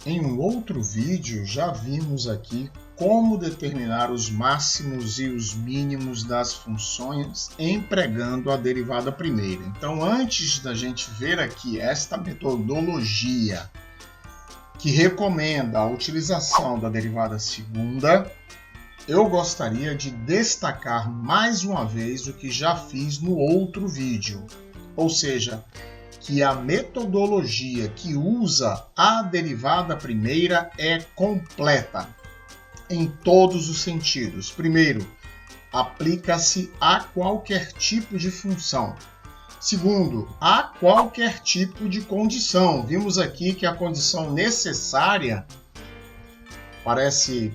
Em um outro vídeo já vimos aqui como determinar os máximos e os mínimos das funções empregando a derivada primeira. Então, antes da gente ver aqui esta metodologia que recomenda a utilização da derivada segunda, eu gostaria de destacar mais uma vez o que já fiz no outro vídeo, ou seja, que a metodologia que usa a derivada primeira é completa em todos os sentidos. Primeiro, aplica-se a qualquer tipo de função. Segundo, a qualquer tipo de condição. Vimos aqui que a condição necessária parece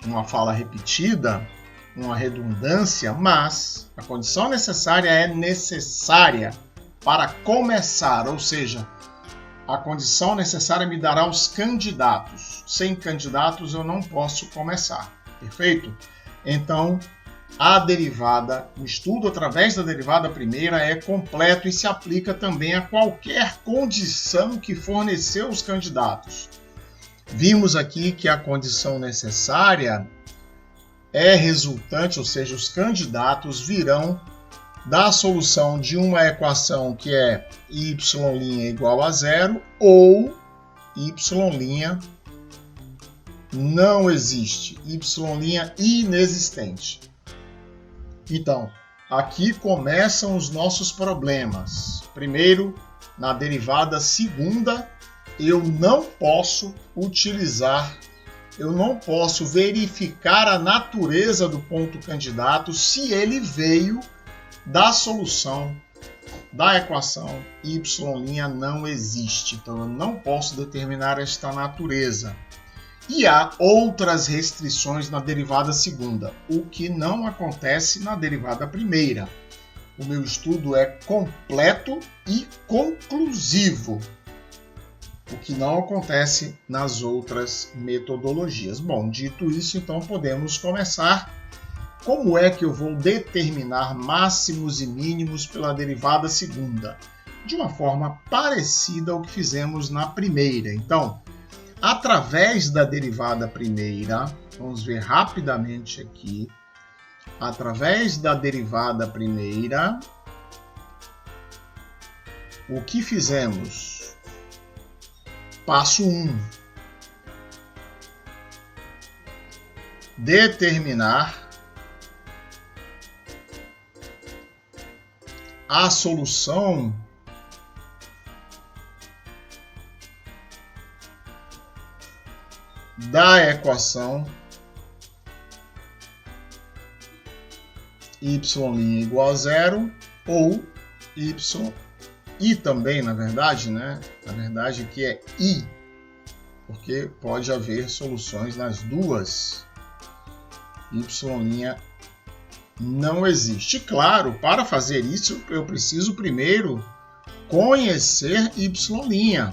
uma fala repetida, uma redundância, mas a condição necessária é necessária para começar, ou seja, a condição necessária me dará os candidatos. Sem candidatos eu não posso começar, perfeito? Então, a derivada, o estudo através da derivada primeira é completo e se aplica também a qualquer condição que forneceu os candidatos. Vimos aqui que a condição necessária é resultante, ou seja, os candidatos virão da solução de uma equação que é y' igual a zero ou y' não existe, y' inexistente. Então, aqui começam os nossos problemas. Primeiro, na derivada segunda, eu não posso verificar a natureza do ponto candidato se ele veio da solução da equação y' não existe. Então, eu não posso determinar esta natureza. E há outras restrições na derivada segunda, o que não acontece na derivada primeira. O meu estudo é completo e conclusivo, o que não acontece nas outras metodologias. Bom, dito isso, então podemos começar. Como é que eu vou determinar máximos e mínimos pela derivada segunda? De uma forma parecida ao que fizemos na primeira. Então, através da derivada primeira, vamos ver rapidamente aqui, através da derivada primeira, o que fizemos? Passo 1. Determinar a solução da equação y' igual a zero ou e também, na verdade, aqui é i, porque pode haver soluções nas duas. Y' não existe. Claro, para fazer isso eu preciso primeiro conhecer y'.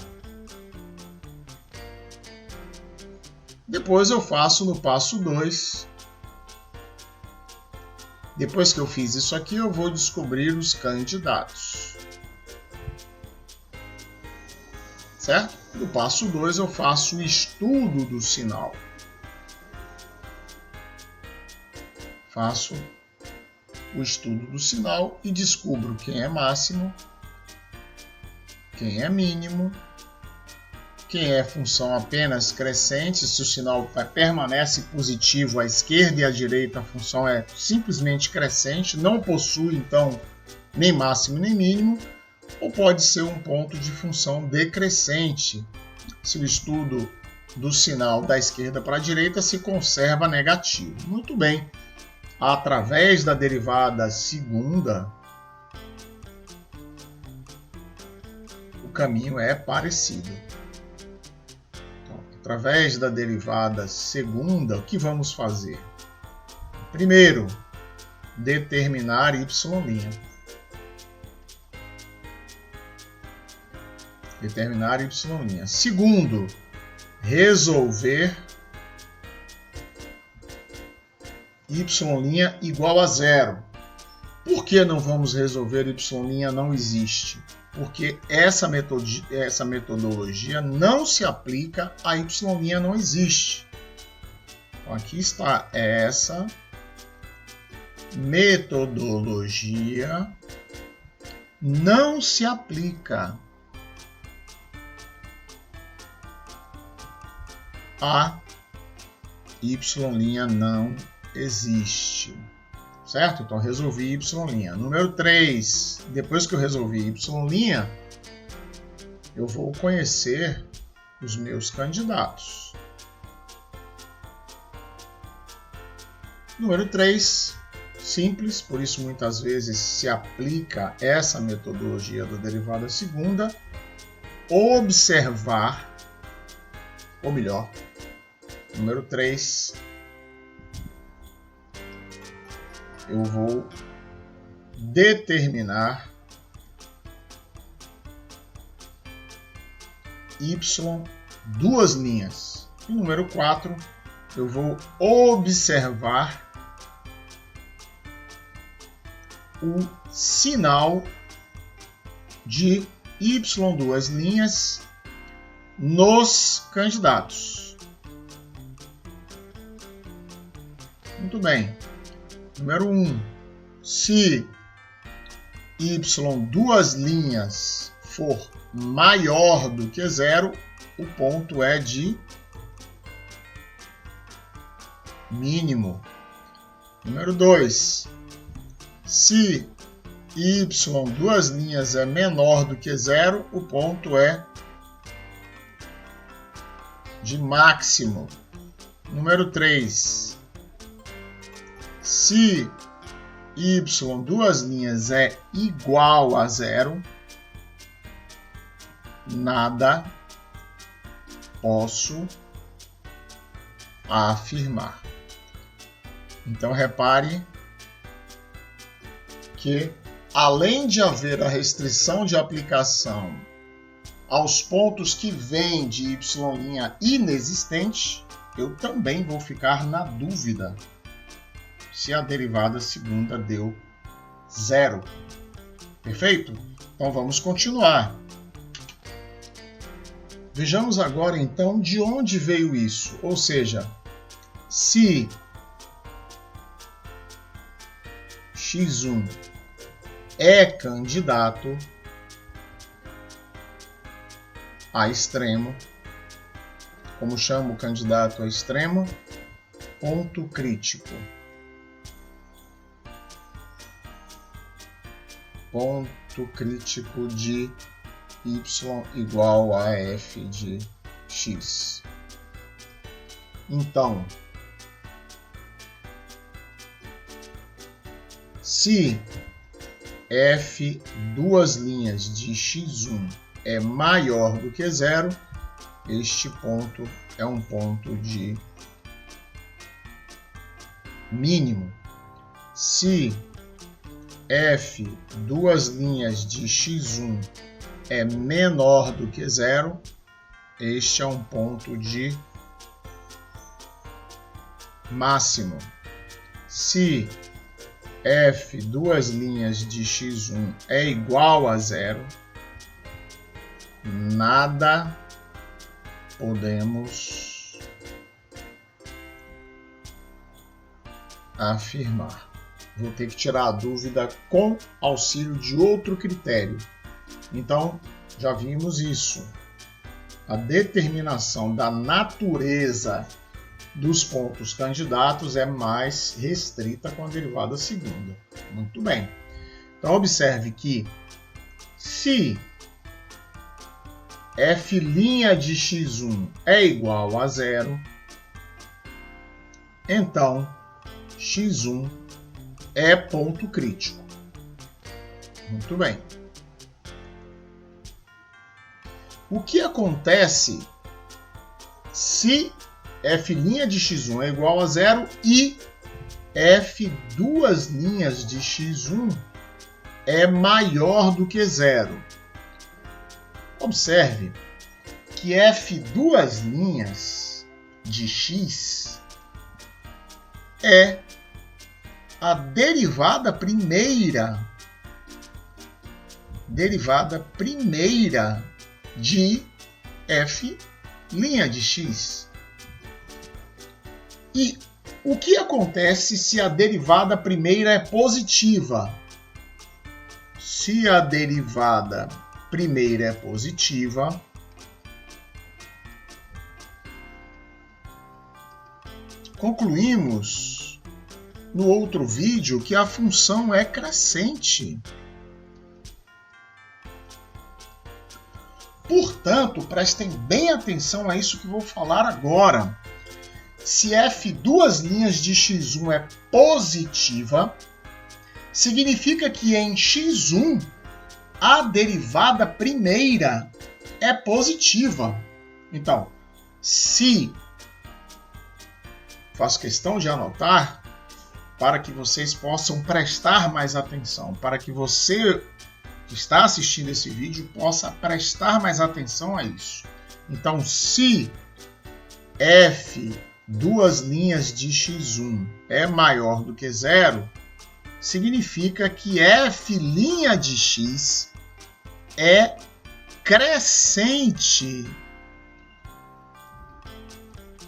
Depois eu faço no passo 2. Depois que eu fiz isso aqui, eu vou descobrir os candidatos. Certo? No passo 2 eu faço o estudo do sinal. Faço o estudo do sinal e descubro quem é máximo, quem é mínimo, quem é função apenas crescente, se o sinal permanece positivo à esquerda e à direita, a função é simplesmente crescente, não possui então nem máximo nem mínimo, ou pode ser um ponto de função decrescente, se o estudo do sinal da esquerda para a direita se conserva negativo. Muito bem. Através da derivada segunda, o caminho é parecido. Então, através da derivada segunda, o que vamos fazer? Primeiro, determinar y'. Determinar y'. Segundo, resolver y' igual a zero. Por que não vamos resolver y' não existe? porque essa metodologia não se aplica a y' não existe. Então, aqui está essa metodologia não se aplica a y' não existe. Certo? Então, resolvi y'. Número 3. Depois que eu resolvi y', eu vou conhecer os meus candidatos. Número 3. Simples, por isso muitas vezes se aplica essa metodologia da derivada segunda. Observar, ou melhor, número 3. Eu vou determinar y duas linhas. E número 4, eu vou observar o sinal de y duas linhas nos candidatos. Muito bem. Número 1, se y duas linhas for maior do que 0, o ponto é de mínimo. Número 2, se y duas linhas é menor do que 0, o ponto é de máximo. Número 3, se y duas linhas é igual a 0, nada posso afirmar. Então, repare que, além de haver a restrição de aplicação aos pontos que vêm de y' inexistente, eu também vou ficar na dúvida se a derivada segunda deu 0. Perfeito? Então vamos continuar. Vejamos agora então de onde veio isso. Ou seja, se x1 é candidato a extremo, como chamo o candidato a extremo? Ponto crítico. Ponto crítico de y igual a f de x. Então, se f duas linhas de x1 é maior do que 0, este ponto é um ponto de mínimo. Se f duas linhas de x1 é menor do que 0, este é um ponto de máximo. Se f duas linhas de x1 é igual a 0, nada podemos afirmar. Vou ter que tirar a dúvida com auxílio de outro critério. Então, já vimos isso. A determinação da natureza dos pontos candidatos é mais restrita com a derivada segunda. Muito bem. Então, observe que se f' de x1 é igual a 0, então x1 é ponto crítico. Muito bem. O que acontece se f' de x1 é igual a 0 e f duas linhas de x1 é maior do que 0? Observe que f duas linhas de x é a derivada primeira derivada primeira de f' de x. E o que acontece se a derivada primeira é positiva? Se a derivada primeira é positiva, concluímos no outro vídeo que a função é crescente. Portanto, prestem bem atenção a isso que vou falar agora. Se f duas linhas de x1 é positiva, significa que em x1 a derivada primeira é positiva. Então, se faço questão de anotar para que vocês possam prestar mais atenção, para que você que está assistindo esse vídeo possa prestar mais atenção a isso. Então, se f duas linhas de x1 é maior do que zero, significa que f' de x é crescente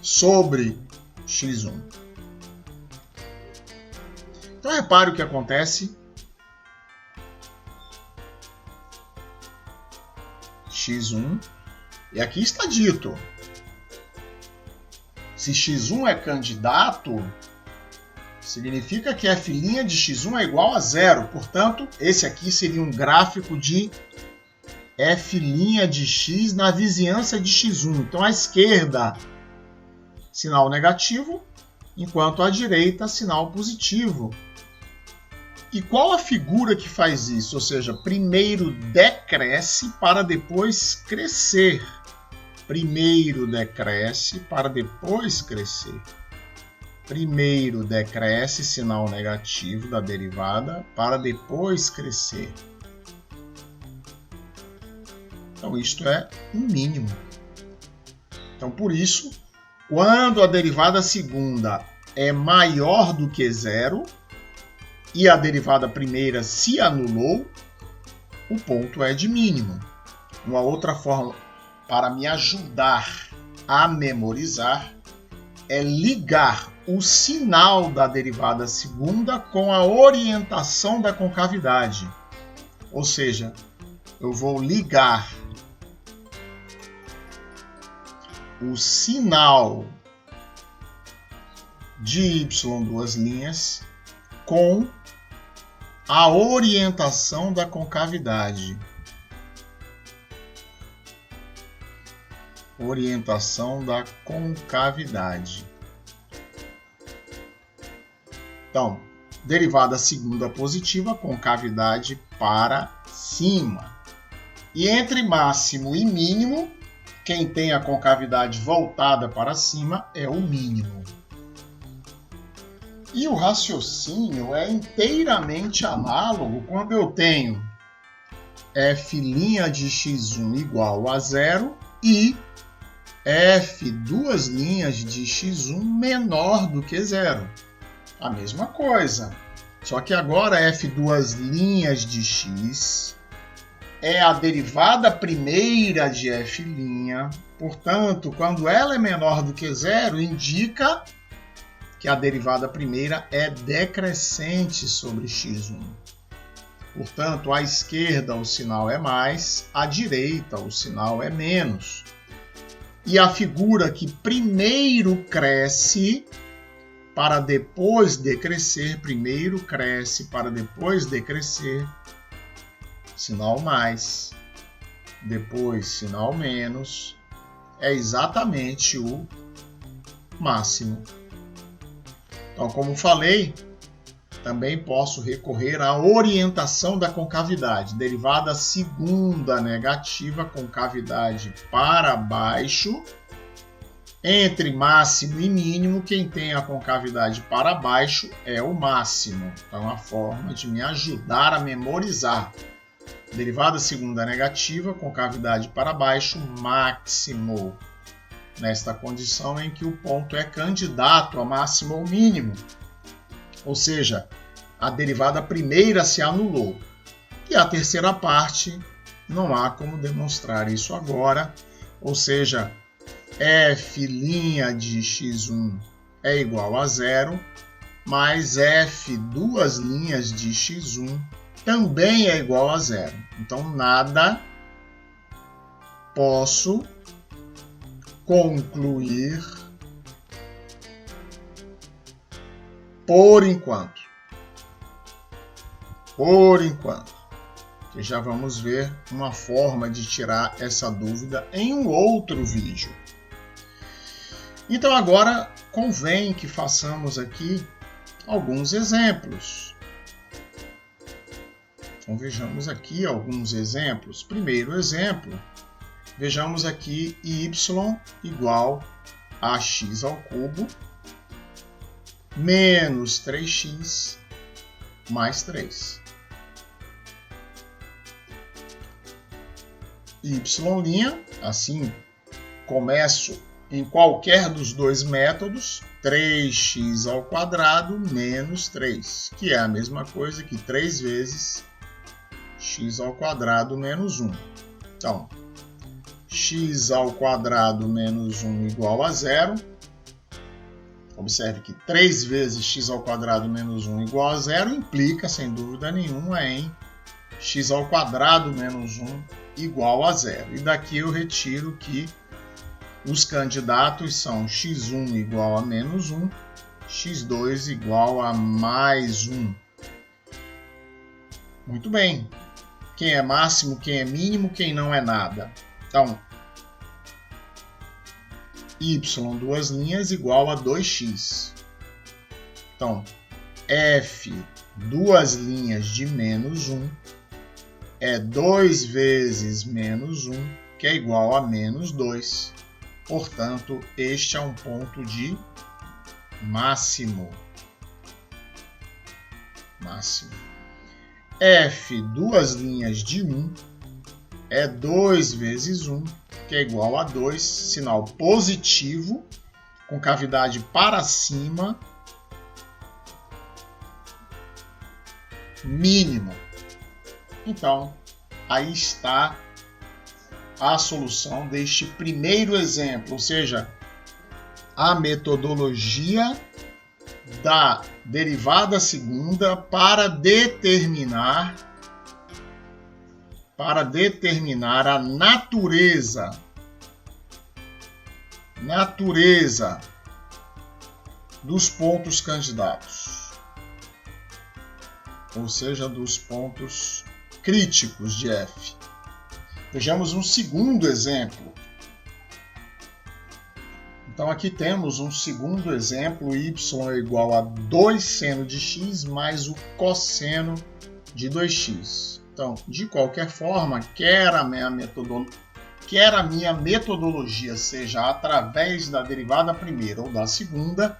sobre x1. Então repare o que acontece. x1, e aqui está dito, se x1 é candidato, significa que f' de x1 é igual a zero. Portanto, esse aqui seria um gráfico de f' de x na vizinhança de x1. Então, à esquerda, sinal negativo, enquanto à direita, sinal positivo. E qual a figura que faz isso? Ou seja, primeiro decresce para depois crescer. Primeiro decresce para depois crescer. Primeiro decresce, sinal negativo da derivada, para depois crescer. Então, isto é um mínimo. Então, por isso, quando a derivada segunda é maior do que zero e a derivada primeira se anulou, o ponto é de mínimo. Uma outra forma para me ajudar a memorizar é ligar o sinal da derivada segunda com a orientação da concavidade. Ou seja, eu vou ligar o sinal de y duas linhas com a orientação da concavidade. Orientação da concavidade. Então, derivada segunda positiva, concavidade para cima. E entre máximo e mínimo, quem tem a concavidade voltada para cima é o mínimo. E o raciocínio é inteiramente análogo quando eu tenho f' de x1 igual a zero e f duas linhas de x1 menor do que zero. A mesma coisa, só que agora f duas linhas de x é a derivada primeira de f', portanto, quando ela é menor do que zero, indica que a derivada primeira é decrescente sobre x1. Portanto, à esquerda o sinal é mais, à direita o sinal é menos. E a figura que primeiro cresce para depois decrescer, primeiro cresce para depois decrescer, sinal mais, depois sinal menos, é exatamente o máximo. Então, como falei, também posso recorrer à orientação da concavidade. Derivada segunda negativa, concavidade para baixo. Entre máximo e mínimo, quem tem a concavidade para baixo é o máximo. Então, a forma de me ajudar a memorizar. Derivada segunda negativa, concavidade para baixo, máximo. Nesta condição em que o ponto é candidato a máximo ou mínimo. Ou seja, a derivada primeira se anulou. E a terceira parte, não há como demonstrar isso agora, ou seja, f' de x1 é igual a 0, mais f duas linhas de x1 também é igual a 0. Então, nada posso concluir por enquanto. Por enquanto. Que já vamos ver uma forma de tirar essa dúvida em um outro vídeo. Então agora convém que façamos aqui alguns exemplos. Então vejamos aqui alguns exemplos. Primeiro exemplo, vejamos aqui y igual a x ao cubo menos 3x mais 3. Y', assim, começo em qualquer dos dois métodos, 3x ao quadrado menos 3, que é a mesma coisa que 3 vezes x ao quadrado menos 1. Então, x ao quadrado menos 1 igual a 0. Observe que 3 vezes x ao quadrado menos 1 igual a 0 implica, sem dúvida nenhuma, em x ao quadrado menos 1 igual a 0. E daqui eu retiro que os candidatos são x1 igual a menos 1, x2 igual a mais 1. Muito bem. Quem é máximo, quem é mínimo, quem não é nada. Então, y duas linhas igual a 2x. Então, f duas linhas de menos 1 é 2 vezes menos 1, que é igual a menos 2. Portanto, este é um ponto de máximo. F duas linhas de 1 é 2 vezes 1, que é igual a 2, sinal positivo, com cavidade para cima, mínimo. Então, aí está a solução deste primeiro exemplo, ou seja, a metodologia da derivada segunda para determinar a natureza dos pontos candidatos, ou seja, dos pontos críticos de f. Vejamos um segundo exemplo. Então aqui temos um segundo exemplo, y é igual a 2 seno de x mais o cosseno de 2x. Então, de qualquer forma, quer a minha metodologia seja através da derivada primeira ou da segunda,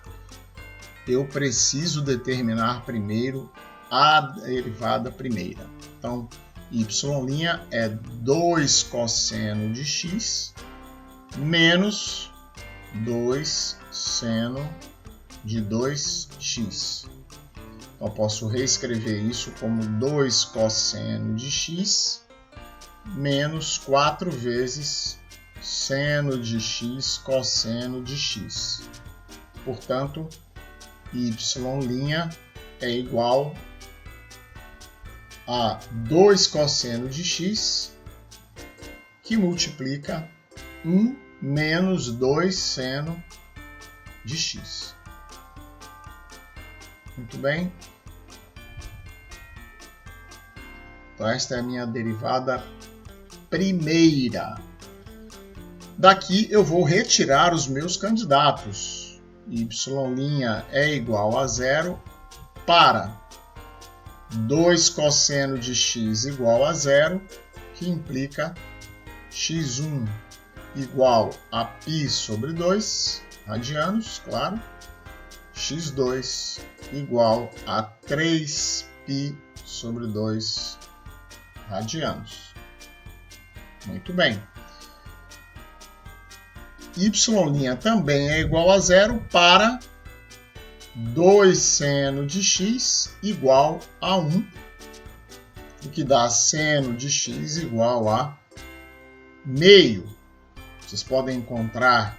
eu preciso determinar primeiro a derivada primeira. Então, y' é 2 cosseno de x menos 2 seno de 2x. Então, posso reescrever isso como 2 cosseno de x menos 4 vezes seno de x cosseno de x. Portanto, y' é igual a 2 cosseno de x, que multiplica 1 menos 2 seno de x. Muito bem. Então, esta é a minha derivada primeira. Daqui eu vou retirar os meus candidatos. Y' é igual a 0 para 2 cosseno de x igual a 0, que implica x1 igual a π sobre 2 radianos, claro, x2 igual a 3π sobre 2 radianos. Muito bem. Y' também é igual a 0 para 2 seno de x igual a 1, o que dá seno de x igual a meio. Vocês podem encontrar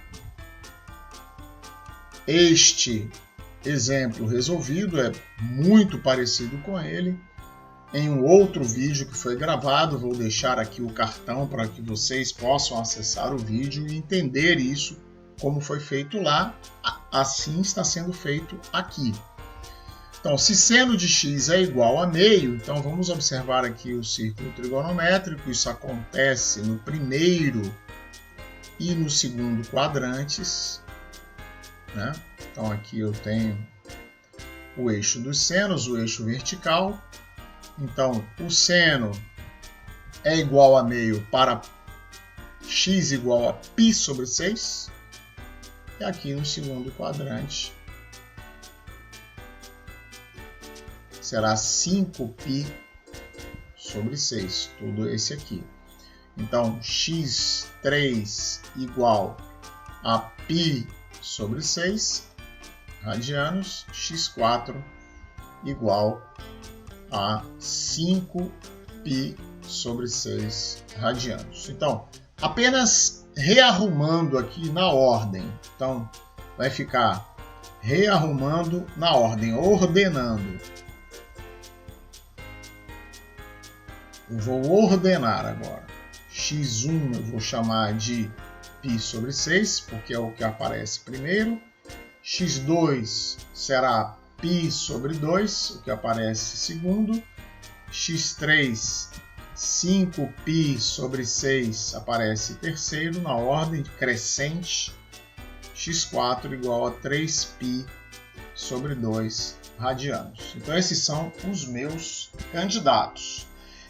este exemplo resolvido, é muito parecido com ele, em um outro vídeo que foi gravado. Vou deixar aqui o cartão para que vocês possam acessar o vídeo e entender isso, como foi feito lá, assim está sendo feito aqui. Então, se seno de x é igual a meio, então vamos observar aqui o círculo trigonométrico. Isso acontece no primeiro e no segundo quadrantes, né? Então, aqui eu tenho o eixo dos senos, o eixo vertical. Então, o seno é igual a meio para x igual a π sobre 6. E aqui no segundo quadrante será 5π sobre 6, tudo esse aqui. Então, x3 igual a π sobre 6 radianos, x4 igual a 5π sobre 6 radianos. Então, apenas rearrumando aqui na ordem. Então, vai ficar rearrumando na ordem, ordenando. Eu vou ordenar agora. x1 eu vou chamar de π sobre 6, porque é o que aparece primeiro. x2 será π sobre 2, o que aparece segundo. x3, 5π sobre 6 aparece terceiro, na ordem crescente. x4 igual a 3π sobre 2 radianos. Então, esses são os meus candidatos.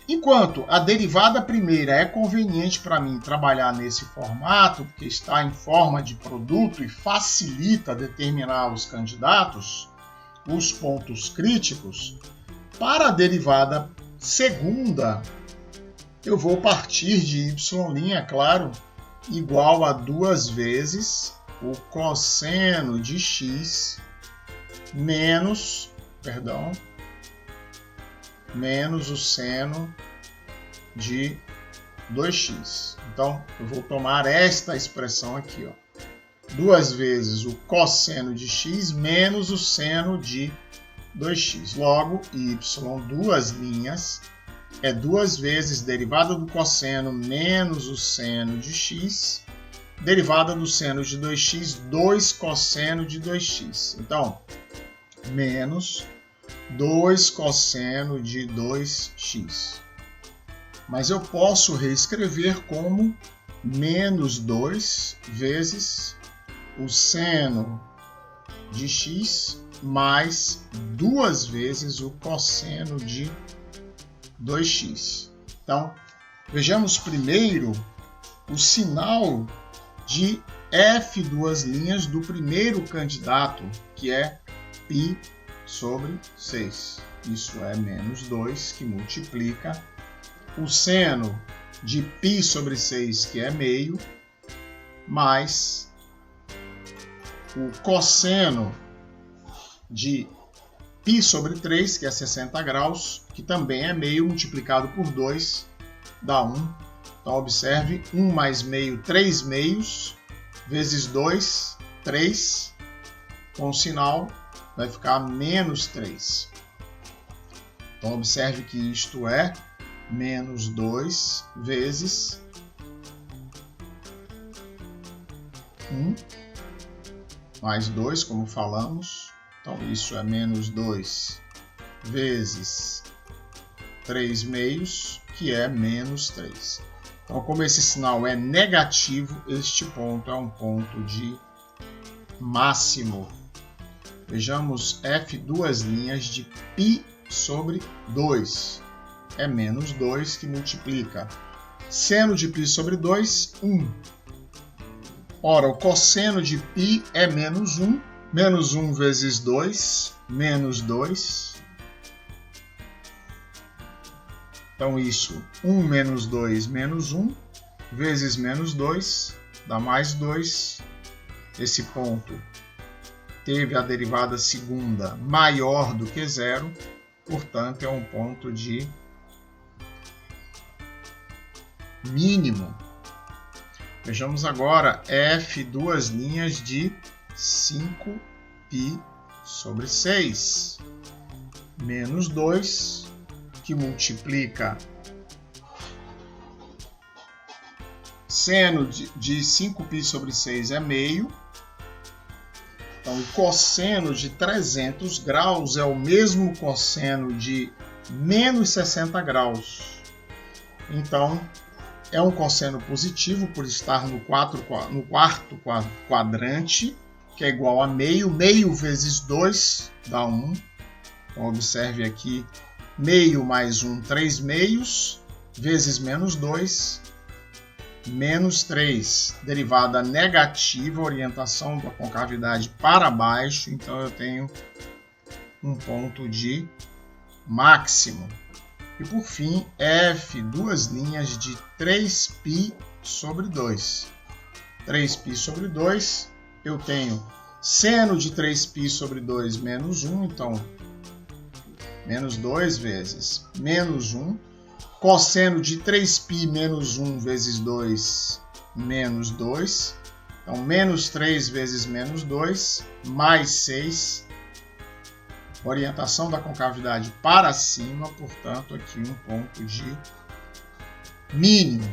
Enquanto a derivada primeira é conveniente para mim trabalhar nesse formato, porque está em forma de produto e facilita determinar os candidatos, os pontos críticos, para a derivada segunda, eu vou partir de y', claro, igual a 2 vezes o cosseno de x menos o seno de 2x. Então, eu vou tomar esta expressão aqui, ó. 2 vezes o cosseno de x menos o seno de 2x. Logo, y, duas linhas, é 2 vezes derivada do cosseno menos o seno de x, derivada do seno de 2x, 2 cosseno de 2x. Então, menos 2 cosseno de 2x. Mas eu posso reescrever como menos 2 vezes o seno de x mais 2 vezes o cosseno de 2x. Então, vejamos primeiro o sinal de f duas linhas do primeiro candidato, que é π sobre 6. Isso é menos 2, que multiplica o seno de π sobre 6, que é meio, mais o cosseno de π sobre 3, que é 60 graus, que também é meio, multiplicado por 2, dá 1. Então, observe, 1 mais meio, 3 meios, vezes 2, 3, com o sinal vai ficar menos 3. Então, observe que isto é menos 2 vezes 1 mais 2, como falamos. Então, isso é menos 2 vezes 3 meios, que é menos 3. Então, como esse sinal é negativo, este ponto é um ponto de máximo. Vejamos f duas linhas de π sobre 2. É menos 2 que multiplica. Seno de π sobre 2, 1. Ora, o cosseno de π é menos 1. Menos 1 vezes 2, menos 2. Então, isso, 1 menos 2, menos 1, vezes menos 2, dá mais 2. Esse ponto teve a derivada segunda maior do que zero, portanto, é um ponto de mínimo. Vejamos agora f duas linhas de 5π sobre 6 menos 2, que multiplica seno de 5π sobre 6 é meio. Então, o cosseno de 300 graus é o mesmo cosseno de menos 60 graus. Então, é um cosseno positivo por estar no quarto quadrante, que é igual a meio. Meio vezes 2 dá 1. Então, observe aqui, meio mais 1, 3 meios, vezes menos 2, menos 3. Derivada negativa, orientação da concavidade para baixo. Então, eu tenho um ponto de máximo. E por fim, f duas linhas de 3π sobre 2. 3π sobre 2, eu tenho seno de 3π sobre 2 menos 1, então menos 2 vezes menos 1. Cosseno de 3π menos 1 vezes 2, menos 2. Então, menos 3 vezes menos 2, mais 6. Orientação da concavidade para cima, portanto, aqui um ponto de mínimo.